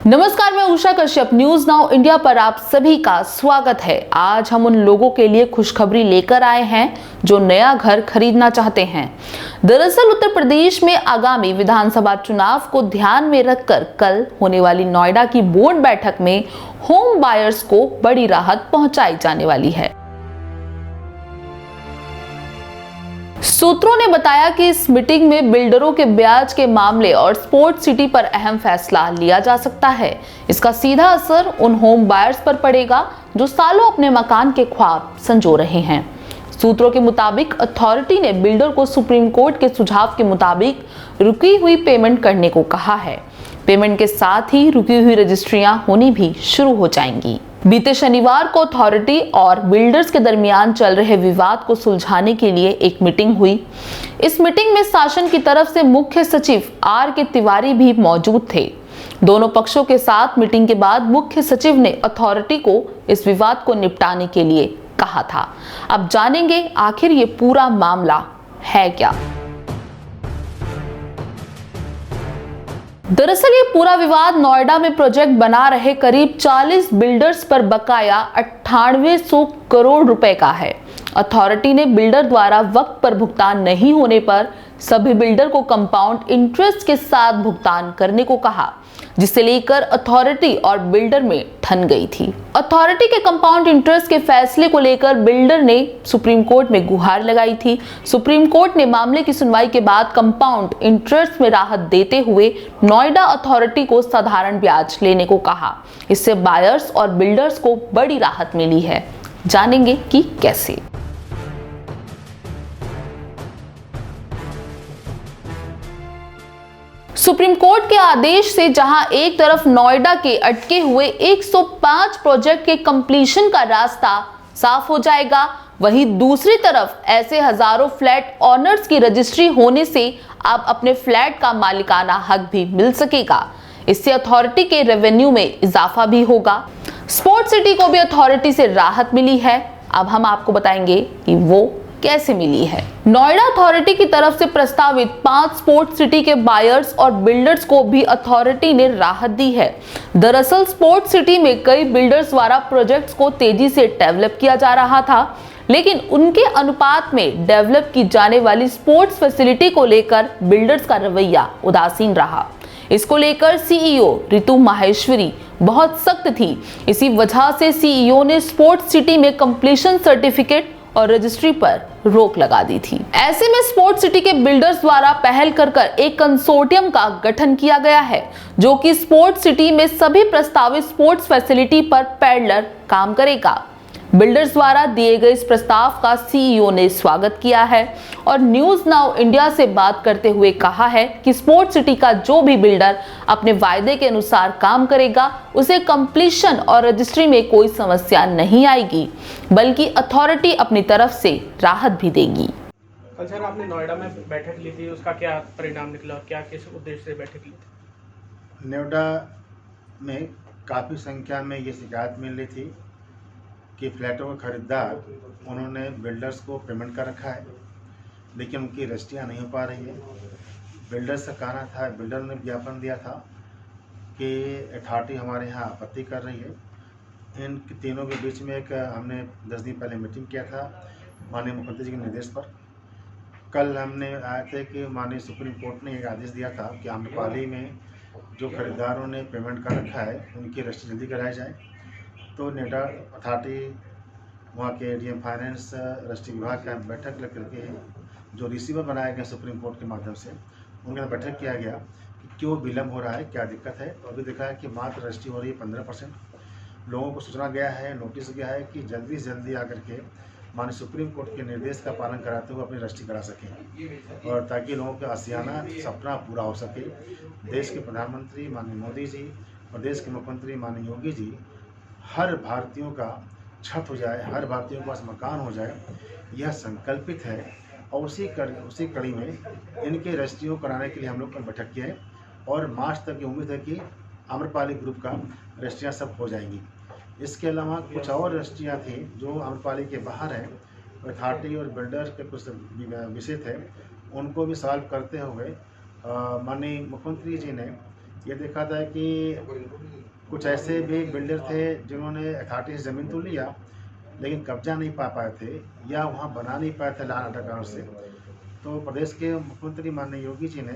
नमस्कार, मैं Usha Kashyap. News now India पर आप सभी का स्वागत है। आज हम उन लोगों के लिए खुशखबरी लेकर आए हैं जो नया घर खरीदना चाहते हैं। दरअसल उत्तर प्रदेश में आगामी विधानसभा चुनाव को ध्यान में रखकर कल होने वाली नोएडा की बोर्ड बैठक में होम बायर्स को बड़ी राहत पहुंचाई जाने वाली है। सूत्रों ने बताया कि इस मीटिंग में बिल्डरों के ब्याज के मामले और स्पोर्ट्स सिटी पर अहम फैसला लिया जा सकता है। इसका सीधा असर उन होम बायर्स पर पड़ेगा जो सालों अपने मकान के ख्वाब संजो रहे हैं। सूत्रों के मुताबिक अथॉरिटी ने बिल्डर को सुप्रीम कोर्ट के सुझाव के मुताबिक रुकी हुई पेमेंट करने को कहा है। पेमेंट के साथ ही रुकी हुई रजिस्ट्रियां होनी भी शुरू हो जाएंगी। बीते शनिवार को अथॉरिटी और बिल्डर्स के दरमियान चल रहे विवाद को सुलझाने के लिए एक मीटिंग हुई। इस मीटिंग में शासन की तरफ से मुख्य सचिव R.K. तिवारी भी मौजूद थे। दोनों पक्षों के साथ मीटिंग के बाद मुख्य सचिव ने अथॉरिटी को इस विवाद को निपटाने के लिए कहा था। अब जानेंगे आखिर ये पूरा मामला है क्या। दरअसल ये पूरा विवाद नोएडा में प्रोजेक्ट बना रहे करीब 40 बिल्डर्स पर बकाया 9800 करोड़ रुपए का है। अथॉरिटी ने बिल्डर द्वारा वक्त पर भुगतान नहीं होने पर सभी बिल्डर को कंपाउंड इंटरेस्ट के साथ भुगतान करने को कहा, जिसे लेकर अथॉरिटी और बिल्डर में ठन गई थी। अथॉरिटी के कंपाउंड इंटरेस्ट के फैसले को लेकर बिल्डर ने सुप्रीम कोर्ट में गुहार लगाई थी। सुप्रीम कोर्ट ने मामले की सुनवाई के बाद कंपाउंड इंटरेस्ट में राहत देते हुए नोएडा अथॉरिटी को साधारण ब्याज लेने को कहा। इससे बायर्स और बिल्डर्स को बड़ी राहत मिली है। जानेंगे कि कैसे। सुप्रीम कोर्ट के आदेश से जहां एक तरफ नोएडा के अटके हुए 105 प्रोजेक्ट के कंप्लीशन का रास्ता साफ हो जाएगा, वहीं दूसरी तरफ ऐसे हजारों फ्लैट ऑनर्स की रजिस्ट्री होने से अब अपने फ्लैट का मालिकाना हक भी मिल सकेगा। इससे अथॉरिटी के रेवेन्यू में इजाफा भी होगा। स्पोर्ट्स सिटी को भी अथॉरिटी से राहत मिली है। अब हम आपको बताएंगे कि वो कैसे मिली है। नोएडा अथॉरिटी की तरफ से प्रस्तावित 5 स्पोर्ट्स सिटी के बायर्स और बिल्डर्स को भी अथॉरिटी ने राहत दी है। दरअसल स्पोर्ट्स सिटी में कई बिल्डर्स द्वारा प्रोजेक्ट्स को तेजी से डेवलप किया जा रहा था, लेकिन उनके अनुपात में डेवलप की जाने वाली स्पोर्ट्स फैसिलिटी को लेकर बिल्डर्स का रवैया उदासीन रहा। इसको लेकर सीईओ रितु माहेश्वरी बहुत सख्त थी। इसी वजह से सीईओ ने स्पोर्ट्स सिटी में कंप्लीशन सर्टिफिकेट और रजिस्ट्री पर रोक लगा दी थी। ऐसे में स्पोर्ट्स सिटी के बिल्डर्स द्वारा पहल कर एक कंसोर्टियम का गठन किया गया है, जो कि स्पोर्ट्स सिटी में सभी प्रस्तावित स्पोर्ट्स फैसिलिटी पर पैरेलल काम करेगा। बिल्डर्स द्वारा दिए गए इस प्रस्ताव का सीईओ ने स्वागत किया है और न्यूज नाउ इंडिया से बात करते हुए कहा है कि स्पोर्ट्स सिटी का जो भी बिल्डर अपने वायदे के अनुसार काम करेगा, उसे कंप्लीशन और रजिस्ट्री में कोई समस्या नहीं आएगी, बल्कि अथॉरिटी अपनी तरफ से राहत भी देगी। कल सर आपने नोएडा में बैठक ली थी, उसका क्या परिणाम निकला, क्या किस उद्देश्य से बैठक ली थी? नोएडा में काफ़ी संख्या में ये शिकायत मिल रही थी कि फ्लैटों के खरीदार उन्होंने बिल्डर्स को पेमेंट कर रखा है, लेकिन उनकी रजिस्ट्रियाँ नहीं हो पा रही है। बिल्डर्स का कहना था, बिल्डर ने ज्ञापन दिया था कि अथॉरिटी हमारे यहाँ आपत्ति कर रही है। इन तीनों के बीच में एक हमने 10 दिन पहले मीटिंग किया था माननीय मुख्यमंत्री जी के निर्देश पर। कल हमने आए थे कि माननीय सुप्रीम कोर्ट ने एक आदेश दिया था कि आम्रपाली में जो खरीदारों ने पेमेंट कर रखा है उनकी रजिस्ट्री जल्दी कराई जाए। तो नोएडा अथॉरिटी वहाँ के डीएम फाइनेंस रजिस्ट्री विभाग का बैठक लेकर के जो रिसीवर बनाए गए सुप्रीम कोर्ट के माध्यम से उनके बैठक किया गया कि क्यों विलम्ब हो रहा है, क्या दिक्कत है। तो अभी देखा है कि मात्र रजिस्ट्री हो रही है 15%। लोगों को सूचना गया है, नोटिस गया है कि जल्दी से जल्दी आकर के माननीय सुप्रीम कोर्ट के निर्देश का पालन कराते हुए अपनी रजिस्ट्री करा सकें और ताकि लोगों का आशियाना सपना पूरा हो सके। देश के प्रधानमंत्री माननीय मोदी जी और देश के मुख्यमंत्री माननीय योगी जी हर भारतीयों का छत हो जाए, हर भारतीयों के पास मकान हो जाए, यह संकल्पित है। और उसी कड़ी में इनके रजिस्ट्रियों कराने के लिए हम लोग कल बैठक किए और मार्च तक की उम्मीद है कि आम्रपाली ग्रुप का रजिस्ट्रियाँ सब हो जाएंगी। इसके अलावा कुछ और रजिस्ट्रियाँ थी जो आम्रपाली के बाहर हैं, अथॉरिटी और बिल्डर के कुछ विषय थे, उनको भी सॉल्व करते हुए माननीय मुख्यमंत्री जी ने ये देखा था कि कुछ ऐसे भी बिल्डर थे जिन्होंने अथॉरिटी से ज़मीन तो लिया लेकिन कब्जा नहीं पा पाए थे या वहाँ बना नहीं पाए थे लॉ एंड ऑर्डर कारण से। तो प्रदेश के मुख्यमंत्री माननीय योगी जी ने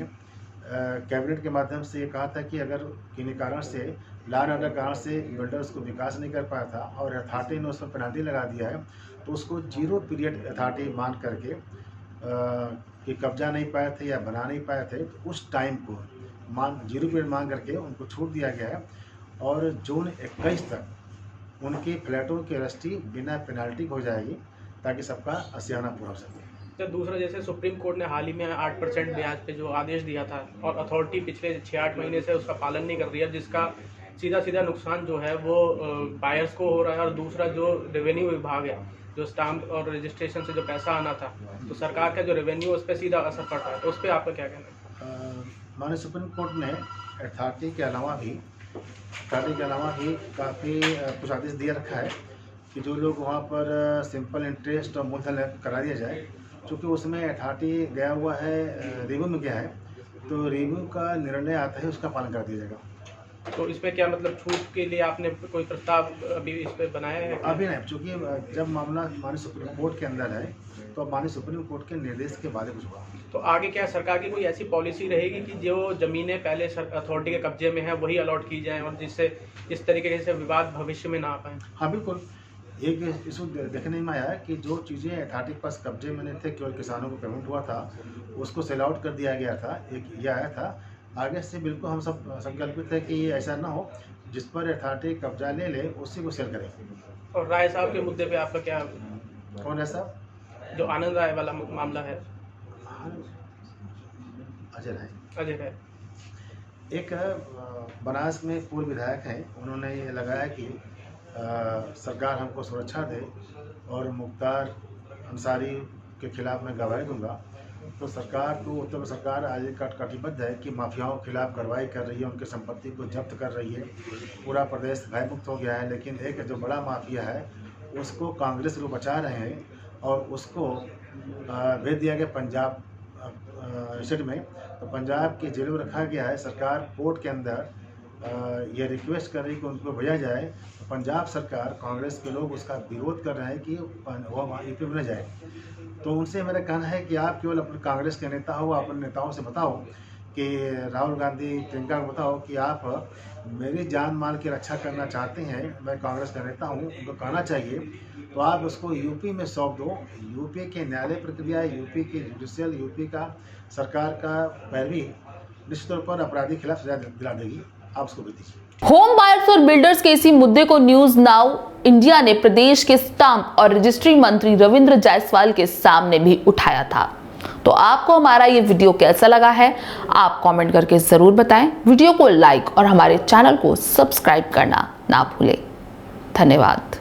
कैबिनेट के माध्यम से ये कहा था कि अगर किन्हीं कारण से लॉ एंड ऑर्डर कारण से बिल्डर्स को विकास नहीं कर पाया था और अथॉरिटी ने उस पर पेनल्टी लगा दिया है तो उसको 0 पीरियड अथॉरिटी मान करके कि कब्जा नहीं पाए थे या बना नहीं पाए थे तो उस टाइम को 0 पीरियड मांग करके उनको छूट दिया गया है और जून 21 तक उनकी फ्लैटों की रजिस्ट्री बिना पेनल्टी हो जाएगी ताकि सबका आशियाना पूरा हो सके। तो दूसरा, जैसे सुप्रीम कोर्ट ने हाल ही में 8% ब्याज पे जो आदेश दिया था और अथॉरिटी पिछले 6-8 महीने से उसका पालन नहीं कर रही है, जिसका सीधा नुकसान जो है वो बायर्स को हो रहा है और दूसरा जो रेवेन्यू विभाग है, जो स्टाम्प और रजिस्ट्रेशन से जो पैसा आना था तो सरकार का जो रेवेन्यू उस पर सीधा असर पड़ रहा है, तो उस पर आपका क्या कहना है? माननीय सुप्रीम कोर्ट ने अथॉरिटी के अलावा भी काफ़ी कुछ आदेश दिया रखा है कि जो लोग वहाँ पर सिंपल इंटरेस्ट और मूलधन करा दिया जाए, क्योंकि उसमें अथॉरिटी गया हुआ है रिव्यू में गया है तो रिव्यू का निर्णय आता है उसका पालन कर दिया जाएगा। तो इस पर क्या मतलब छूट के लिए आपने कोई प्रस्ताव अभी इस पर बनाया है? अभी नहीं, चूँकि जब मामला माननीय सुप्रीम कोर्ट के अंदर है तो अब माननीय सुप्रीम कोर्ट के निर्देश के बाद कुछ हुआ। तो आगे क्या सरकार की कोई ऐसी पॉलिसी रहेगी कि जो ज़मीनें पहले अथॉरिटी के कब्जे में है वही अलॉट की जाएँ और जिससे इस तरीके से विवाद भविष्य में ना आ पाए? हाँ बिल्कुल, एक इशू देखने में आया कि जो चीज़ें अथॉरिटी के पास कब्जे में नहीं थे, केवल किसानों को पेमेंट हुआ था, उसको सेल आउट कर दिया गया था। एक ये आया था। आगे से बिल्कुल हम सब संकल्पित है कि ये ऐसा ना हो, जिस पर अथॉरिटी कब्जा ले ले उसी को सेल करें। और राय साहब के मुद्दे पे आपका क्या? कौन है साहब? जो आनंद राय वाला मामला है। अजय है एक बनारस में पूर्व विधायक हैं, उन्होंने ये लगाया कि सरकार हमको सुरक्षा दे और मुख्तार अंसारी के खिलाफ मैं गवाही दूंगा। तो सरकार को उत्तर प्रदेश सरकार आज कटिबद्ध है कि माफियाओं के खिलाफ कार्रवाई कर रही है, उनकी संपत्ति को जब्त कर रही है। पूरा प्रदेश भयमुक्त हो गया है, लेकिन एक जो बड़ा माफिया है उसको कांग्रेस लोग बचा रहे हैं और उसको भेज दिया गया पंजाब स्टेट में। तो पंजाब की जेल में रखा गया है। सरकार कोर्ट के अंदर ये रिक्वेस्ट कर रही कि उनको भेजा जाए। तो पंजाब सरकार, कांग्रेस के लोग उसका विरोध कर रहे हैं कि वो यूपी में न जाए। तो उनसे मेरा कहना है कि आप केवल अपने कांग्रेस के नेता हो, अपने नेताओं से बताओ कि राहुल गांधी, प्रियंका को बताओ कि आप मेरी जान माल की रक्षा करना चाहते हैं, मैं कांग्रेस का नेता हूं, उनको कहना चाहिए। तो आप उसको यूपी में सौंप दो। यूपी के न्यायालय प्रक्रिया, यूपी की जुडिशियल, यूपी का सरकार का पैरवी निश्चित तौर पर अपराधी के खिलाफ सजा दिला देगी। आप उसको भी दीजिए। होम बायर्स और बिल्डर्स के इसी मुद्दे को न्यूज नाउ इंडिया ने प्रदेश के स्टाम्प और रजिस्ट्री मंत्री रविंद्र जायसवाल के सामने भी उठाया था। तो आपको हमारा ये वीडियो कैसा लगा है, आप कमेंट करके जरूर बताएं। वीडियो को लाइक और हमारे चैनल को सब्सक्राइब करना ना भूलें। धन्यवाद।